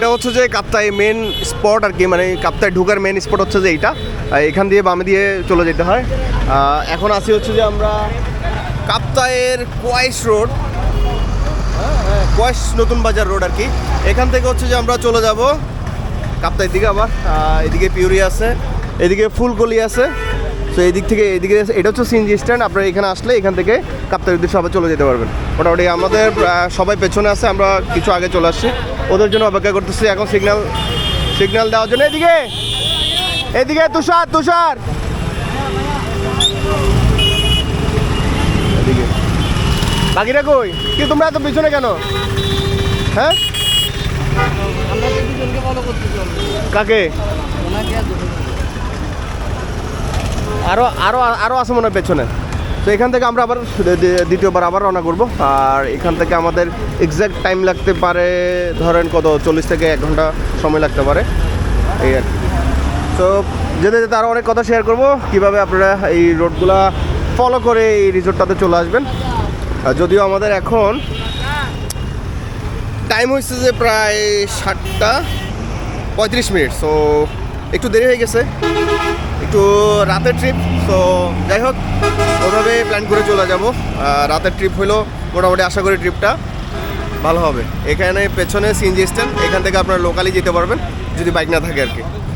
এটা হচ্ছে যে কাপ্তাই মেন স্পট আর কি, মানে কাপ্তাই ঢোকার মেন স্পট হচ্ছে যে এইটা। এখান দিয়ে বামে দিয়ে চলে যেতে হয়। এখন আসি হচ্ছে যে আমরা কাপ্তাইয়ের কোয়াইশ রোড, কোয়াইশ নতুন বাজার রোড আর কি। এখান থেকে হচ্ছে যে আমরা চলে যাব কাপ্তাইয়ের দিকে। আবার এদিকে পিউরি আছে, এদিকে ফুলকলি আছে। তো এদিক থেকে এদিকে এটা হচ্ছে সিএনজি স্ট্যান্ড। আপনারা এখানে আসলে এখান থেকে কাপ্তাইয়ের উদ্দেশ্যে সবাই চলে যেতে পারবেন। মোটামুটি আমাদের সবাই পেছনে আছে, আমরা কিছু আগে চলে আসছি, ওদের জন্য অপেক্ষা করতেছি এখন সিগন্যাল দেওয়ার জন্য। এদিকে তুষার এদিকে বাকিরা কই? কি তোমরা এত পিছনে কেন? হ্যাঁ, কাকে? আরো আছে মনে হয় পেছনে। তো এখান থেকে আমরা আবার দ্বিতীয়বার আবার রওনা করবো। আর এখান থেকে আমাদের এক্স্যাক্ট টাইম লাগতে পারে ধরেন কত, 40 থেকে 1 ঘন্টা সময় লাগতে পারে এই আর কি। তো যেতে যেতে আরও অনেক কথা শেয়ার করবো, কীভাবে আপনারা এই রোডগুলা ফলো করে এই রিসোর্টটাতে চলে আসবেন। যদিও আমাদের এখন টাইম হয়েছে যে প্রায় 7:35। সো একটু দেরি হয়ে গেছে, একটু রাতের ট্রিপ। তো যাই হোক, ওভাবে প্ল্যান করে চলে যাব। রাতের ট্রিপ হলো মোটামুটি, আশা করি ট্রিপটা ভালো হবে। এখানে পেছনে সিএনজি স্ট্যান্ড, এখান থেকে আপনারা লোকালি যেতে পারবেন যদি বাইক না থাকে আর কি।